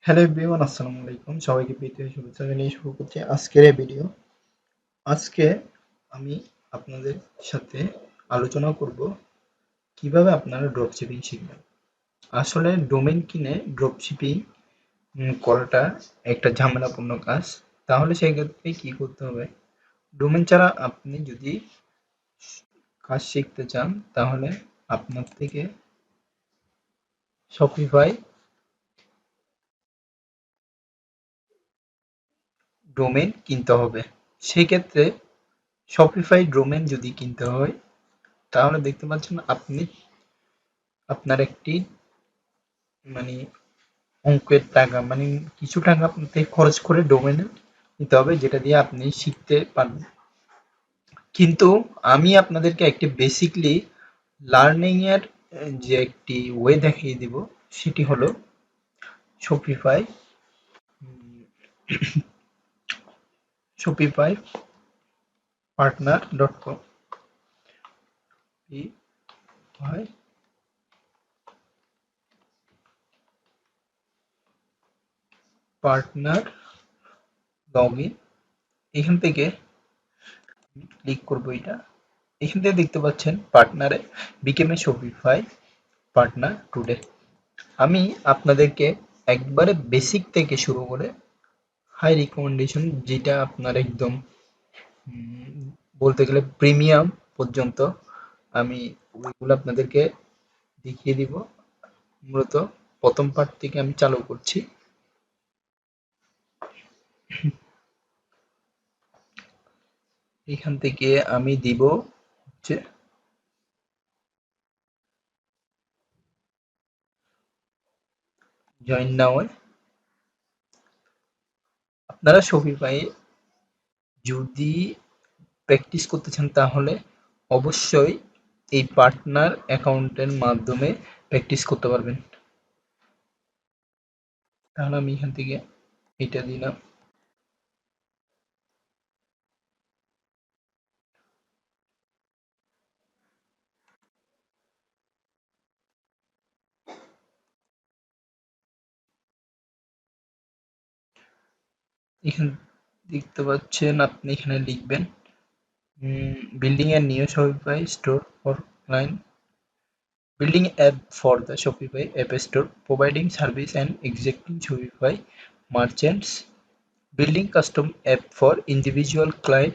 Hello everyone, আসসালামু আলাইকুম। সবাইকে প্রীতীয় শুভেচ্ছা জানিয়ে শুরু করছি আজকের এই ভিডিও। আজকে আমি আপনাদের সাথে আলোচনা করব কিভাবে আপনারা ড্রপশিপিং শিখবেন। আসলে ডোমেইন কিনে ড্রপশিপিং করাটা একটা ঝামেলাপূর্ণ কাজ। তাহলে সেক্ষেত্রে কি করতে হবে? ডোমেইন ছাড়া আপনি যদি কাজ শিখতে চান তাহলে আপনার থেকে শপিফাই ডোমেইন কিনতে হবে। সেক্ষেত্রে শপিফাই ডোমেইন যদি কিনতে হয় তাহলে দেখতে পাচ্ছেন আপনি আপনার একটি মানে অঙ্কের টাকা কিছু টাকা আপনাকে খরচ করে ডোমেনে নিতে হবে, যেটা দিয়ে আপনি শিখতে পারবেন। কিন্তু আমি আপনাদেরকে একটি বেসিকলি লার্নিং এর যে একটি ওয়ে দেখিয়ে দিব, সেটি হলো Shopify Shopify partner dot com. Partner log in, এখান থেকে ক্লিক করবো। এখান থেকে দেখতে পাচ্ছেন পার্টনারে বিকেম এ শপিফাই পার্টনার টুডে। আমি আপনাদেরকে একবারে বেসিক থেকে শুরু করে হাই রিকমেন্ডেশন, যেটা আপনার একদম বলতে গেলে প্রিমিয়াম পর্যন্ত আমি ওইগুলো আপনাদেরকে দেখিয়ে দিব। মূলত প্রথম পার্ট থেকে আমি চালু করছি। এখান থেকে আমি দিব হচ্ছে জয়েন নাও। আপনারা শপিফাই যদি প্র্যাকটিস করতে চান তাহলে অবশ্যই এই পার্টনার অ্যাকাউন্টের মাধ্যমে প্র্যাকটিস করতে পারবেন। তাহলে আমি এখান থেকে এটা দিলাম। এখানে দেখতে পাচ্ছেন আপনি এখানে লিখবেন building a new Shopify store for client, building app for the Shopify app store, providing service and executing Shopify merchants, building custom app for individual client,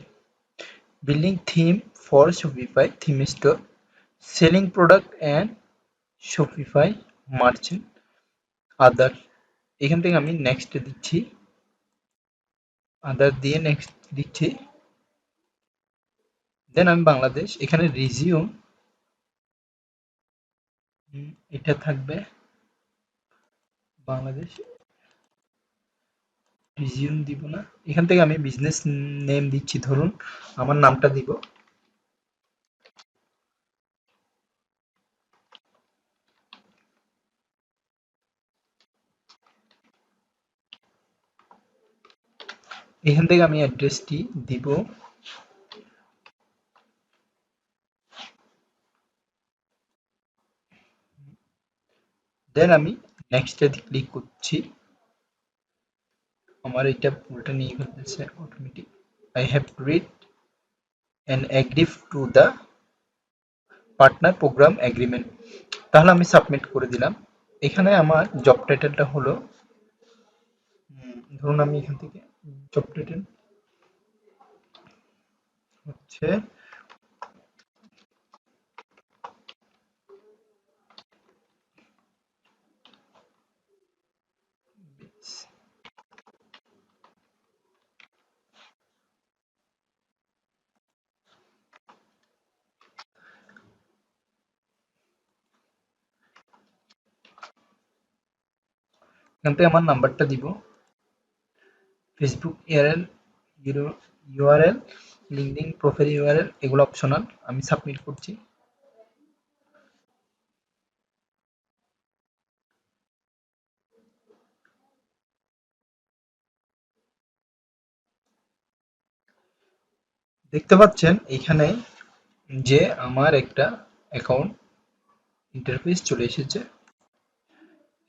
building theme for Shopify theme store, selling product and Shopify merchant other। এখান থেকে আমি next দিচ্ছি, আদার দিয়ে next দিচ্ছি। দেন আমি বাংলাদেশ, এখানে resume এটা থাকবে বাংলাদেশ। রিজিউম দিব না, এখান থেকে আমি বিজনেস নেম দিচ্ছি, ধরুন আমার নামটা দিব। এখান থেকে আমি অ্যাড্রেসটি দিব। দেন আমি নেক্সটে ক্লিক করছি। আমার এটা পুরোটা নিয়ে ফেলতেছে automatic. I have read and agree to the partner program agreement. তাহলে আমি সাবমিট করে দিলাম। এখানে আমার জব টাইটেলটা হলো ধরুন আমি এখান থেকে জব টাইটেল হচ্ছে এখান থেকে আমার নাম্বারটা দিব। Facebook URL, URL, LinkedIn profile URL এগুলো অপশনাল। আমি সাবমিট করছি। দেখতে পাচ্ছেন এখানে যে আমার একটা অ্যাকাউন্ট ইন্টারফেস চলে এসেছে।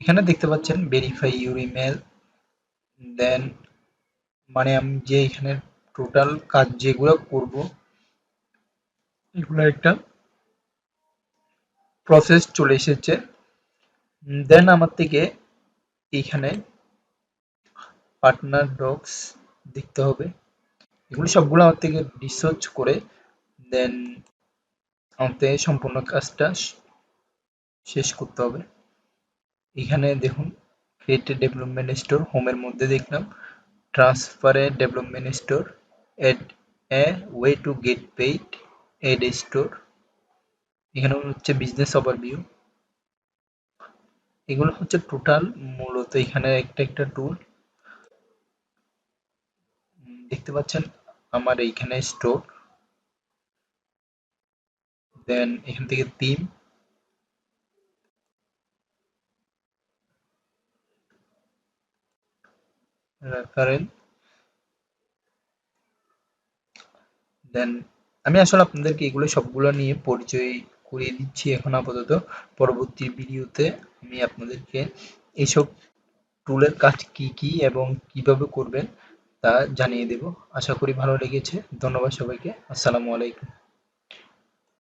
এখানে দেখতে পাচ্ছেন ভেরিফাই ইউর ইমেল, দেন মানে আমি যে এখানে টোটাল কাজ যেগুলো করব এগুলো একটা প্রসেস চলে এসেছে। দেন আমার থেকে এইখানে পার্টনার ডক্স দেখতে হবে। এগুলো সবগুলো আমার থেকে রিসার্চ করে দেন আমাকে সম্পূর্ণ কাজটা শেষ করতে হবে। এখানে দেখুন ক্রিয়েট এ ডেভেলপমেন্ট স্টোর, হোমের মধ্যে দেখলাম transfer a development store, add a way to get paid, add store, এখানে হচ্ছে বিজনেস ওভারভিউ। এগুলো হচ্ছে টোটাল মূলত এখানে একটা একটা টুল দেখতে পাচ্ছেন। আমার এইখানে স্টোর, দেন এখান থেকে থিম, রেফারেন্স, দেন আমি আসলে আপনাদেরকে এগুলো সবগুলো নিয়ে পরিচয় করিয়ে দিচ্ছি এখন আপাতত। পরবর্তী ভিডিওতে আমি আপনাদেরকে এইসব টুলের কাজ কি কি এবং কিভাবে করবেন তা জানিয়ে দেব। আশা করি ভালো লেগেছে। ধন্যবাদ সবাইকে। আসসালামু আলাইকুম।